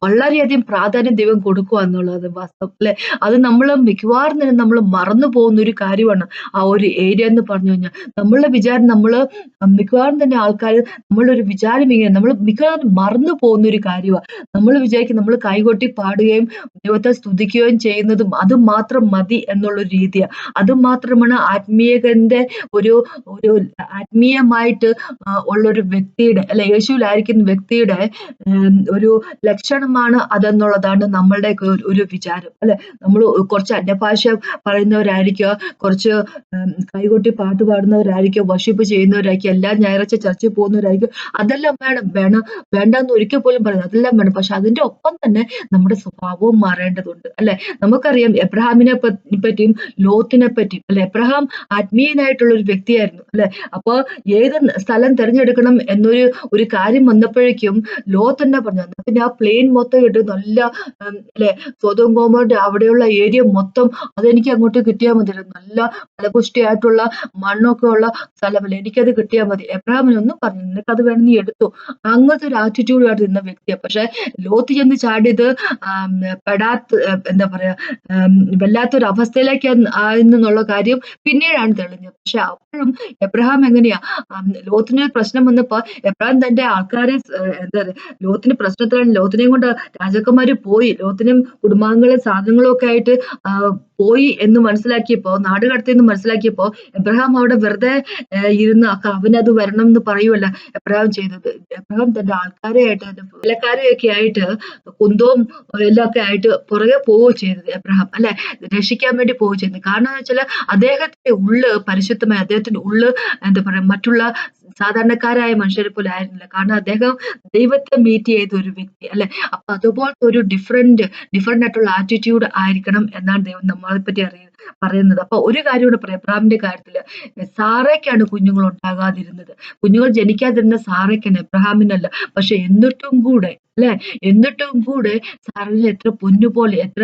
വളരെയധികം പ്രാധാന്യം ദൈവം കൊടുക്കുക എന്നുള്ളത് വാസ്തവം അല്ലെ. അത് നമ്മൾ മിക്കവാറും തന്നെ നമ്മൾ മറന്നു പോകുന്ന ഒരു കാര്യമാണ് ആ ഒരു ഏരിയ എന്ന് പറഞ്ഞു കഴിഞ്ഞാൽ. നമ്മളുടെ വിചാരം, മിക്കവാറും തന്നെ ആൾക്കാർ നമ്മളൊരു വിചാരം ഇങ്ങനെ നമ്മൾ മിക്കവാറും മറന്നു പോകുന്ന ഒരു കാര്യമാണ്. നമ്മൾ വിചാരിക്കും നമ്മൾ കൈകൊട്ടി പാടുകയും ദൈവത്തെ സ്തുതിക്കുകയും ചെയ്യുന്നതും അത് മാത്രം മതി എന്നുള്ള രീതിയാണ്. അത് മാത്രമാണ് ആത്മീയന്റെ ഒരു ആത്മീയമായിട്ട് ഉള്ളൊരു വ്യക്തിയുടെ അല്ലെ, യേശുവിലായിരിക്കുന്ന വ്യക്തിയുടെ ഒരു ലക്ഷണമാണ് അതെന്നുള്ളതാണ് നമ്മളുടെ ഒരു വിചാരം അല്ലെ. നമ്മൾ കുറച്ച് അന്യഭാഷ പറയുന്നവരായിരിക്കുക, കുറച്ച് കൈകൊട്ടി പാട്ട് പാടുന്നവരായിരിക്കും, വർഷിപ്പ് ചെയ്യുന്നവരായിരിക്കും, എല്ലാ ഞായറാഴ്ച ചർച്ചിൽ പോകുന്നവരായിരിക്കും. അതെല്ലാം വേണ്ടെന്ന് ഒരിക്കൽ പോലും പറയുന്നത്, അതെല്ലാം വേണം. പക്ഷെ അതിന്റെ ഒപ്പം തന്നെ നമ്മുടെ സ്വഭാവവും മാറേണ്ടതുണ്ട് അല്ലെ. നമുക്കറിയാം എബ്രഹാമിനെ പറ്റിയും ലോത്തിനെ പറ്റിയും അല്ലെ. എബ്രഹാം ആത്മീയനായിട്ടുള്ള ഒരു വ്യക്തിയായിരുന്നു അല്ലെ. അപ്പൊ ഏത് സ്ഥലം തിരഞ്ഞെടുക്കണം എന്നൊരു കാര്യം വന്നപ്പോഴേക്കും ലോത്ത് തന്നെ പറഞ്ഞു, പിന്നെ ആ പ്ലെയിൻ മൊത്തം ഇട്ട് നല്ല അല്ലെ, സ്വതവും ഗോമോറിന്റെ അവിടെയുള്ള ഏരിയ മൊത്തം അതെനിക്ക് അങ്ങോട്ട് കിട്ടിയാൽ മതി, നല്ല ഫലപുഷ്ടിയായിട്ടുള്ള മണ്ണൊക്കെ ഉള്ള സ്ഥലമല്ലേ, എനിക്കത് കിട്ടിയാൽ മതി. എബ്രഹാമിനൊന്നും പറഞ്ഞു, നിനക്കത് വേണം, നീ എടുത്തു. അങ്ങനത്തെ ഒരു ആറ്റിറ്റ്യൂഡായിട്ട് നിന്ന വ്യക്തിയാണ്. പക്ഷെ ലോത്ത് ചെന്ന് ചാടിയത് എന്താ പറയാ വല്ലാത്തൊരു അവസ്ഥയിലേക്ക് ആയെന്നുള്ള കാര്യം പിന്നീടാണ് തെളിഞ്ഞത്. പക്ഷെ അപ്പോഴും എബ്രഹാം എങ്ങനെയാ, ലോത്തിന് പ്രശ്നം വന്നപ്പോ എബ്രഹാം തന്റെ ആൾക്കാരെ എന്താ പറയാ, ലോത്തിന് പ്രശ്നത്തിലാണ്, ലോത്തിനെയും കൊണ്ട് രാജാക്കന്മാര് പോയി, ലോത്തിനും കുടുംബാംഗങ്ങളും സാധനങ്ങളും ഒക്കെ ആയിട്ട് പോയി എന്ന് മനസ്സിലാക്കിയപ്പോ, നാട് കടത്തിയെന്ന് മനസ്സിലാക്കിയപ്പോ എബ്രഹാം അവിടെ വെറുതെ ഇരുന്ന് അവനത് വരണം എന്ന് പറയുമല്ല എബ്രഹാം ചെയ്തത്. എബ്രഹാം തന്റെ ആൾക്കാരെയായിട്ട്, തന്റെ വേലക്കാരെയൊക്കെ ആയിട്ട് കുന്തവും എല്ലാം ഒക്കെ ആയിട്ട് പുറകെ പോവുകയോ ചെയ്തത് എബ്രഹാം അല്ലെ, രക്ഷിക്കാൻ വേണ്ടി പോവുകയോ ചെയ്തത്. കാരണം എന്ന് വെച്ചാൽ അദ്ദേഹത്തിന്റെ ഉള്ള് പരിശുദ്ധമായി, അദ്ദേഹത്തിന്റെ ഉള്ള് എന്താ പറയാ മറ്റുള്ള സാധാരണക്കാരായ മനുഷ്യരെ പോലെ ആയിരുന്നില്ല. കാരണം അദ്ദേഹം ദൈവത്തെ മീറ്റ് ചെയ്ത ഒരു വ്യക്തി അല്ലെ. അപ്പൊ അതുപോലത്തെ ഒരു ഡിഫറെന്റ് ആയിട്ടുള്ള ആറ്റിറ്റ്യൂഡ് ആയിരിക്കണം എന്നാണ് ദൈവം നമ്മളെ പറ്റി പറയുന്നത്. അപ്പൊ ഒരു കാര്യം കൂടെ പറയാം, എബ്രഹാമിന്റെ കാര്യത്തില് സാറയ്ക്കാണ് കുഞ്ഞുങ്ങൾ ഉണ്ടാകാതിരുന്നത്. കുഞ്ഞുങ്ങൾ ജനിക്കാതിരുന്ന സാറയ്ക്കാണ്, എബ്രഹാമിനല്ല. പക്ഷെ എന്നിട്ടും കൂടെ സാറിനെ എത്ര പൊന്നുപോലെ, എത്ര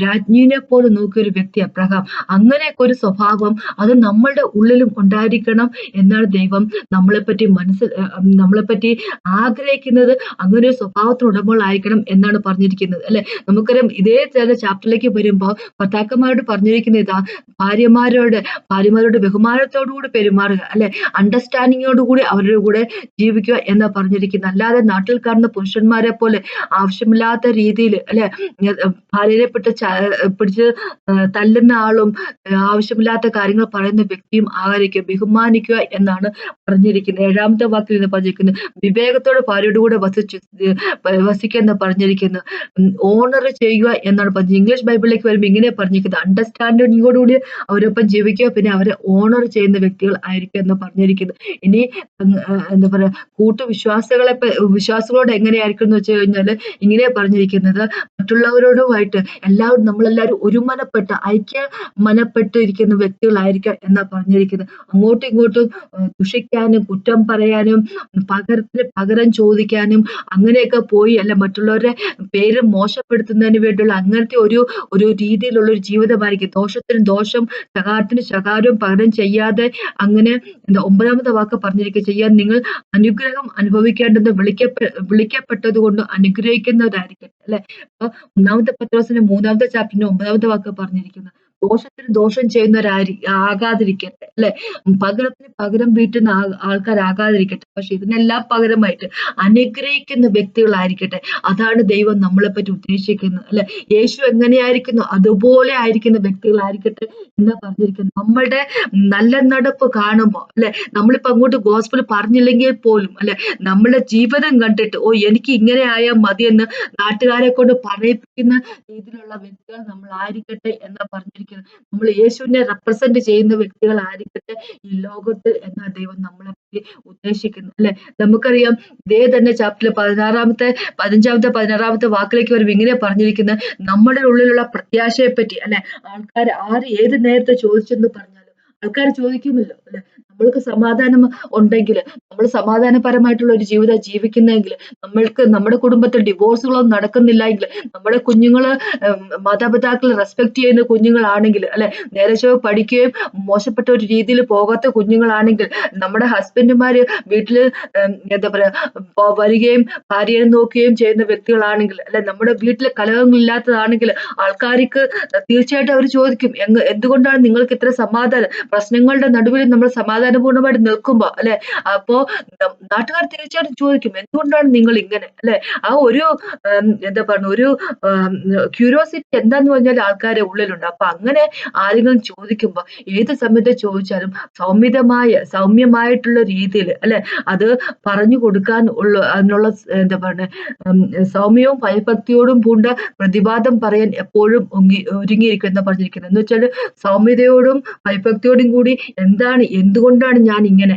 രാജ്ഞിനെ പോലെ നോക്കിയ ഒരു വ്യക്തി എബ്രഹാം. അങ്ങനെയൊക്കെ ഒരു സ്വഭാവം അത് നമ്മളുടെ ഉള്ളിലും ഉണ്ടായിരിക്കണം എന്നാണ് ദൈവം നമ്മളെപ്പറ്റി ആഗ്രഹിക്കുന്നത്. അങ്ങനെ ഒരു സ്വഭാവത്തിന് ഉടമകളായിരിക്കണം എന്നാണ് പറഞ്ഞിരിക്കുന്നത് അല്ലെ. നമുക്കറിയാം ഇതേ ചില ചാപ്റ്ററിലേക്ക് വരുമ്പോൾ ഭർത്താക്കന്മാരോട് പറഞ്ഞിരിക്കുന്ന ഇതാ, ഭാര്യമാരോട് ബഹുമാനത്തോടുകൂടി പെരുമാറുക അല്ലെ, അണ്ടർസ്റ്റാൻഡിങ്ങോടുകൂടി അവരുടെ കൂടെ ജീവിക്കുക എന്നാ പറഞ്ഞിരിക്കുന്നത്. അല്ലാതെ നാട്ടിൽ കാണുന്ന പുരുഷന്മാരെ പോലെ ആവശ്യമില്ലാത്ത രീതിയിൽ അല്ലെ, ഭാര്യയെ പിടിച്ച് തല്ലുന്ന ആളും ആവശ്യമില്ലാത്ത കാര്യങ്ങൾ പറയുന്ന വ്യക്തിയും ആയിരിക്കും. ബഹുമാനിക്കുക എന്നാണ് പറഞ്ഞിരിക്കുന്നത്. 7ാമത്തെ വാക്കിൽ നിന്ന് പറഞ്ഞിരിക്കുന്നത്, വിവേകത്തോടെ ഭാര്യയുടെ കൂടെ വസിക്കുക എന്ന് പറഞ്ഞിരിക്കുന്നത്. ഓണർ ചെയ്യുക എന്നാണ് പറഞ്ഞത്. ഇംഗ്ലീഷ് ബൈബിളിലേക്ക് വരുമ്പോൾ ഇങ്ങനെ പറഞ്ഞിരിക്കുന്നത്, അണ്ടർസ്റ്റാൻഡിങ്ങോടുകൂടി അവരൊപ്പം ജീവിക്കുക, പിന്നെ അവരെ ഓണർ ചെയ്യുന്ന വ്യക്തികൾ ആയിരിക്കും എന്ന് പറഞ്ഞിരിക്കുന്നത്. ഇനി എന്താ പറയാ, വിശ്വാസികളോട് എങ്ങനെയായിരിക്കും എന്ന് വെച്ച് കഴിഞ്ഞാൽ ഇങ്ങനെ പറഞ്ഞിരിക്കുന്നത്, മറ്റുള്ളവരോടുമായിട്ട് നമ്മളെല്ലാവരും മനപ്പെട്ടിരിക്കുന്ന വ്യക്തികളായിരിക്കാം എന്നാ പറഞ്ഞിരിക്കുന്നത്. അങ്ങോട്ടും ഇങ്ങോട്ടും ദുഷിക്കാനും കുറ്റം പറയാനും പകരത്തിന് പകരം ചോദിക്കാനും അങ്ങനെയൊക്കെ പോയി അല്ല മറ്റുള്ളവരുടെ പേര് മോശപ്പെടുത്തുന്നതിന് വേണ്ടിയുള്ള അങ്ങനത്തെ ഒരു രീതിയിലുള്ള ഒരു ജീവിതമായിരിക്കും. ദോഷത്തിന് ദോഷം, ശകാരത്തിന് ശകാരവും പകരം ചെയ്യാതെ അങ്ങനെ 9ാമത്തെ വാക്ക് പറഞ്ഞിരിക്കുക, ചെയ്യാൻ നിങ്ങൾ അനുഗ്രഹം അനുഭവിക്കേണ്ടെന്ന് വിളിക്കപ്പെട്ടത് കൊണ്ട് അനുഗ്രഹിക്കുന്നവരായിരിക്കട്ടെ. അല്ലെ? അപ്പൊ 1 പത്രോസിന്റെ 3ാമത്തെ ചാപ്റ്ററിന്റെ 9ാമത്തെ വാക്ക് പറഞ്ഞിരിക്കുന്നത്, ദോഷത്തിന് ദോഷം ആകാതിരിക്കട്ടെ. അല്ലെ? പകരത്തിന് പകരം വീട്ടുന്ന ആൾക്കാരാകാതിരിക്കട്ടെ. പക്ഷെ ഇതിനെല്ലാം പകരമായിട്ട് അനുഗ്രഹിക്കുന്ന വ്യക്തികളായിരിക്കട്ടെ. അതാണ് ദൈവം നമ്മളെ പറ്റി ഉദ്ദേശിക്കുന്നത്. അല്ലെ? യേശു എങ്ങനെയായിരിക്കുന്നു അതുപോലെ ആയിരിക്കുന്ന വ്യക്തികളായിരിക്കട്ടെ എന്ന് പറഞ്ഞിരിക്കുന്നത്. നമ്മളുടെ നല്ല നടപ്പ് കാണുമ്പോൾ, അല്ലെ, നമ്മളിപ്പോ അങ്ങോട്ട് ഗോസ്പൽ പറഞ്ഞില്ലെങ്കിൽ പോലും, അല്ലെ, നമ്മുടെ ജീവിതം കണ്ടിട്ട് എനിക്ക് ഇങ്ങനെ ആയാൽ മതിയെന്ന് നാട്ടുകാരെ കൊണ്ട് പറയിപ്പിക്കുന്ന രീതിയിലുള്ള വ്യക്തികൾ നമ്മൾ ആയിരിക്കട്ടെ എന്നാ പറഞ്ഞിരിക്കുന്നത്. നമ്മൾ യേശുവിനെ റെപ്രസെന്റ് ചെയ്യുന്ന വ്യക്തികൾ ആയിരിക്കട്ടെ ഈ ലോകത്തിൽ എന്നാ ദൈവം നമ്മളെ പറ്റി ഉദ്ദേശിക്കുന്നു. അല്ലെ? നമുക്കറിയാം, ഇതേ തന്നെ ചാപ്റ്ററിൽ 15-16 വാക്കിലേക്ക് വരുമ്പോൾ ഇങ്ങനെ പറഞ്ഞിരിക്കുന്നത്, നമ്മുടെ ഉള്ളിലുള്ള പ്രത്യാശയെ പറ്റി, അല്ലെ, ആൾക്കാർ ആര് ഏത് നേരത്തെ ചോദിച്ചെന്ന് പറഞ്ഞാലും ആൾക്കാർ ചോദിക്കുമല്ലോ. അല്ലെ? നമ്മൾക്ക് സമാധാനം ഉണ്ടെങ്കിൽ, നമ്മൾ സമാധാനപരമായിട്ടുള്ള ഒരു ജീവിതം ജീവിക്കുന്നെങ്കിൽ, നമ്മുടെ കുടുംബത്തിൽ ഡിവോഴ്സുകളൊന്നും നടക്കുന്നില്ല എങ്കിൽ, നമ്മുടെ കുഞ്ഞുങ്ങള് മാതാപിതാക്കളെ റെസ്പെക്ട് ചെയ്യുന്ന കുഞ്ഞുങ്ങളാണെങ്കിൽ, അല്ലെ, നേരെ ചൊവ്വെ പഠിക്കുകയും മോശപ്പെട്ട ഒരു രീതിയിൽ പോകാത്ത കുഞ്ഞുങ്ങളാണെങ്കിൽ, നമ്മുടെ ഹസ്ബൻഡുമാര് വീട്ടില് എന്താ പറയാ വരികയും ഭാര്യയെ നോക്കുകയും ചെയ്യുന്ന വ്യക്തികളാണെങ്കിൽ, അല്ലെ, നമ്മുടെ വീട്ടില് കലഹങ്ങളില്ലാത്തതാണെങ്കിൽ, ആൾക്കാർക്ക് തീർച്ചയായിട്ടും അവർ ചോദിക്കും, എന്തുകൊണ്ടാണ് നിങ്ങൾക്ക് ഇത്ര സമാധാനം, പ്രശ്നങ്ങളുടെ നടുവിൽ നമ്മൾ സമാധാനപൂർണ്ണമായിട്ട് നിൽക്കുമ്പോ, അല്ലെ, അപ്പോ നാട്ടുകാർ തീർച്ചയായിട്ടും ചോദിക്കും, എന്തുകൊണ്ടാണ് നിങ്ങൾ ഇങ്ങനെ, അല്ലെ? ആ ഒരു എന്താ പറയുക, ഒരു ക്യൂരിയോസിറ്റി എന്താന്ന് പറഞ്ഞാൽ ആൾക്കാരെ ഉള്ളിലുണ്ട്. അപ്പൊ അങ്ങനെ ആരെങ്കിലും ചോദിക്കുമ്പോ ഏത് സമയത്ത് ചോദിച്ചാലും സൗമ്യമായിട്ടുള്ള രീതിയിൽ, അല്ലെ, അത് പറഞ്ഞു കൊടുക്കാൻ അതിനുള്ള എന്താ പറയുക, സൗമ്യവും ഭയഭക്തിയോടും പൂണ്ട പ്രതിവാദം പറയാൻ എപ്പോഴും ഒരുങ്ങിയിരിക്കും എന്നാ പറഞ്ഞിരിക്കുന്നത്. എന്ന് വെച്ചാൽ സൗമ്യതയോടും ഭയഭക്തിയോടും കൂടി എന്തുകൊണ്ടാണ് ഞാൻ ഇങ്ങനെ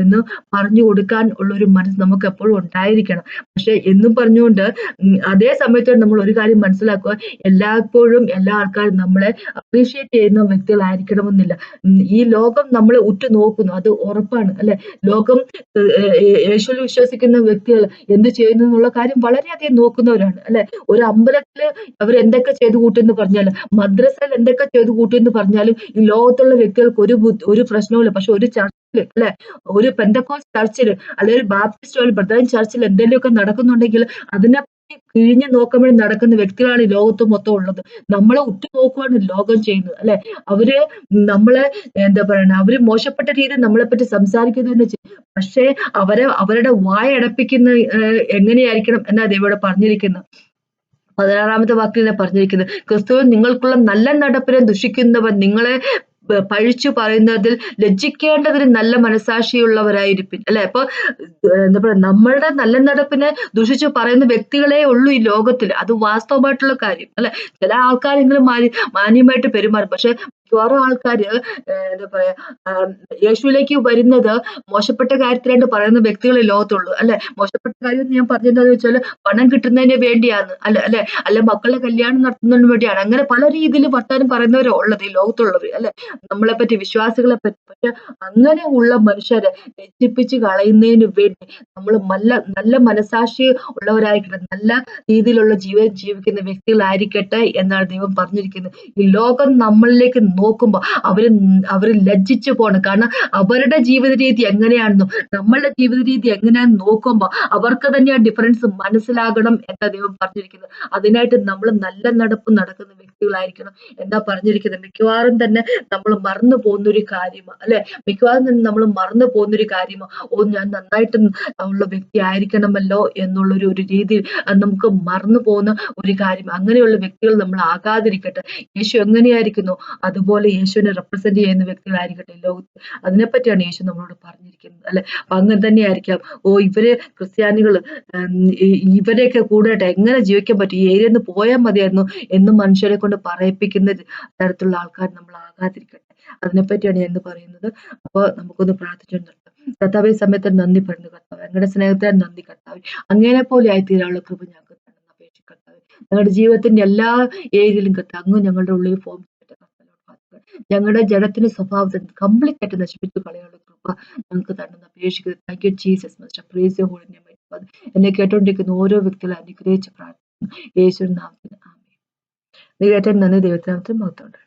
എന്ന് പറഞ്ഞു കൊടുക്കാൻ ഉള്ള ഒരു മനസ്സ് നമുക്ക് എപ്പോഴും ഉണ്ടായിരിക്കണം. പക്ഷെ എന്നും പറഞ്ഞുകൊണ്ട് അതേ സമയത്ത് നമ്മൾ ഒരു കാര്യം മനസ്സിലാക്കുക, എല്ലായ്പ്പോഴും എല്ലാ ആൾക്കാരും നമ്മളെ അപ്രീഷിയേറ്റ് ചെയ്യുന്ന വ്യക്തികളായിരിക്കണമെന്നില്ല. ഈ ലോകം നമ്മളെ ഉറ്റുനോക്കുന്നു, അത് ഉറപ്പാണ്. അല്ലെ? ലോകം യേശുവിൽ വിശ്വസിക്കുന്ന വ്യക്തികൾ എന്ത് ചെയ്യുന്നു എന്നുള്ള കാര്യം വളരെയധികം നോക്കുന്നവരാണ്. അല്ലെ? ഒരു അമ്പലത്തില് അവർ എന്തൊക്കെ ചെയ്തു കൂട്ടുമെന്ന് പറഞ്ഞാലും, മദ്രസയിൽ എന്തൊക്കെ ചെയ്തു കൂട്ടുമെന്ന് പറഞ്ഞാലും ഈ ലോകത്തുള്ള വ്യക്തികൾക്ക് ഒരു പ്രശ്നവുമില്ല. പക്ഷെ ഒരു ചർച്ചില്, അല്ലെ, ഒരു പെന്തക്കോസ്റ്റ് ചർച്ചില്, അല്ലെങ്കിൽ ബാപ്റ്റിസ്റ്റ് ഒരു ബ്രദറൻ ചർച്ചിൽ എന്തെങ്കിലുമൊക്കെ നടക്കുന്നുണ്ടെങ്കിൽ അതിനെ കിഴിഞ്ഞു നോക്കുമ്പോൾ നടക്കുന്ന വ്യക്തികളാണ് ഈ ലോകത്ത് മൊത്തം ഉള്ളത്. നമ്മളെ ഉറ്റുനോക്കുവാണ് ലോകം ചെയ്യുന്നത്. അല്ലെ? അവര് നമ്മളെ എന്താ പറയണ, അവര് മോശപ്പെട്ട രീതിയിൽ നമ്മളെ പറ്റി സംസാരിക്കുന്നതെന്ന് വെച്ചാൽ, പക്ഷേ അവരുടെ വായടപ്പിക്കുന്ന എങ്ങനെയായിരിക്കണം എന്നാ ദൈവം പറഞ്ഞിരിക്കുന്നത്. 16ാമത്തെ വാക്കിൽ പറഞ്ഞിരിക്കുന്നത്, ക്രിസ്തുവിൽ നിങ്ങൾക്കുള്ള നല്ല നടപ്പിനെ ദുഷിക്കുന്നവർ നിങ്ങളെ പഴിച്ചു പറയുന്നതിൽ ലജ്ജിക്കേണ്ടതിന് നല്ല മനസാക്ഷിയുള്ളവരായിരിക്കും. അല്ലെ? അപ്പൊ എന്താ പറയാ, നമ്മളുടെ നല്ല നടപ്പിനെ ദുഷിച്ചു പറയുന്ന വ്യക്തികളെ ഉള്ളൂ ഈ ലോകത്തിൽ. അത് വാസ്തവമായിട്ടുള്ള കാര്യം. അല്ലെ? ചില ആൾക്കാരെങ്കിലും മാന്യമായിട്ട് പെരുമാറും. പക്ഷെ മിക്കവാറും ആൾക്കാര് എന്താ പറയാ, യേശുവിലേക്ക് വരുന്നത് മോശപ്പെട്ട കാര്യത്തിലായിട്ട് പറയുന്ന വ്യക്തികളെ ലോകത്തുള്ളൂ. അല്ലെ? മോശപ്പെട്ട കാര്യം ഞാൻ പറഞ്ഞതെന്ന് വെച്ചാൽ പണം കിട്ടുന്നതിന് വേണ്ടിയാണ്, അല്ല മക്കളുടെ കല്യാണം നടത്തുന്നതിന് വേണ്ടിയാണ്. അങ്ങനെ പല രീതിയിൽ വർത്താനം പറയുന്നവരോ ഉള്ളത് ഈ ലോകത്തുള്ളവർ. അല്ലെ? നമ്മളെ പറ്റി, വിശ്വാസികളെ പറ്റി. പക്ഷെ അങ്ങനെ ഉള്ള മനുഷ്യരെ ലജ്ജിപ്പിച്ച് കളയുന്നതിന് വേണ്ടി നമ്മൾ നല്ല മനസാക്ഷി ഉള്ളവരായിരിക്കട്ടെ, നല്ല രീതിയിലുള്ള ജീവിതം ജീവിക്കുന്ന വ്യക്തികളായിരിക്കട്ടെ എന്നാണ് ദൈവം പറഞ്ഞിരിക്കുന്നത്. ഈ ലോകം നമ്മളിലേക്ക് നോക്കുമ്പോ അവര് ലജ്ജിച്ചു പോണം. കാരണം അവരുടെ ജീവിത രീതി എങ്ങനെയാണെന്നും നമ്മളുടെ ജീവിത രീതി എങ്ങനെയാണെന്ന് നോക്കുമ്പോ അവർക്ക് തന്നെ ആ ഡിഫറൻസ് മനസ്സിലാകണം എന്നാ ദൈവം പറഞ്ഞിരിക്കുന്നത്. അതിനായിട്ട് നമ്മൾ നല്ല നടപ്പ് നടക്കുന്ന വ്യക്തികളായിരിക്കണം എന്നാ പറഞ്ഞിരിക്കുന്നത്. മിക്കവാറും തന്നെ നമ്മൾ മറന്നു പോകുന്നൊരു കാര്യമാണ്. അല്ലെ? മിക്കവാറും തന്നെ നമ്മൾ മറന്നു പോകുന്നൊരു കാര്യമാണ്, ഞാൻ നന്നായിട്ട് ഉള്ള വ്യക്തി ആയിരിക്കണമല്ലോ എന്നുള്ളൊരു രീതിയിൽ നമുക്ക് മറന്നു പോകുന്ന ഒരു കാര്യം. അങ്ങനെയുള്ള വ്യക്തികൾ നമ്മൾ ആകാതിരിക്കട്ടെ. യേശു എങ്ങനെയായിരിക്കുന്നു അതുപോലെ യേശുവിനെ റെപ്രസെന്റ് ചെയ്യുന്ന വ്യക്തികളായിരിക്കട്ടെ ലോകത്ത്. അതിനെപ്പറ്റിയാണ് യേശു നമ്മളോട് പറഞ്ഞിരിക്കുന്നത്. അല്ലെ? അപ്പൊ അങ്ങനെ തന്നെ ആയിരിക്കാം, ഇവര് ക്രിസ്ത്യാനികള് ഇവരെയൊക്കെ കൂടെ എങ്ങനെ ജീവിക്കാൻ പറ്റും, ഈ ഏരിയയിൽ നിന്ന് പോയാൽ മതിയായിരുന്നു എന്ന് മനുഷ്യരെ കൊണ്ട് കൊണ്ട് പറയിപ്പിക്കുന്ന തരത്തിലുള്ള ആൾക്കാർ നമ്മൾ ആകാതിരിക്കട്ടെ. അതിനെപ്പറ്റിയാണ് ഞാൻ ഇന്ന് പറയുന്നത്. അപ്പോൾ നമുക്കൊന്ന് പ്രാർത്ഥിച്ചു നിർത്താം. കർത്താവേ, ഈ സമയത്ത് നന്ദി പറയുന്നു കർത്താവേ. അങ്ങയുടെ സ്നേഹത്തിന് നന്ദി കർത്താവേ. അങ്ങയെ പോലെ ആയിത്തീരാനുള്ള കൃപ ഞങ്ങൾക്ക് തരണം അപേക്ഷിക്കുന്നു കർത്താവേ. ഞങ്ങളുടെ ജീവിതത്തിന്റെ എല്ലാ ഏരിയയിലും കർത്താവ് അങ്ങ് ഞങ്ങളുടെ ഉള്ളിൽ ഫോം ചെയ്തിട്ട് കർത്താവേ, ഞങ്ങളുടെ ജഡത്തിന്റെ സ്വഭാവത്തെ കംപ്ലീറ്റ് ആയിട്ട് നശിപ്പിച്ച് കളയാനുള്ള കൃപ ഞങ്ങൾക്ക് തരണം അപേക്ഷിക്കുന്നു. Thank you Jesus master. Praise your holy name. എന്നെ കേട്ടോണ്ടിരിക്കുന്ന ഓരോ വ്യക്തികളെ അനുഗ്രഹിച്ച് പ്രാർത്ഥിക്കുന്നു യേശുവിൻ നാമത്തിൽ. ആമേൻ. നീ കേട്ട നന്ദി. ദൈവത്തിനാമത്തിൽ മഹത്വം.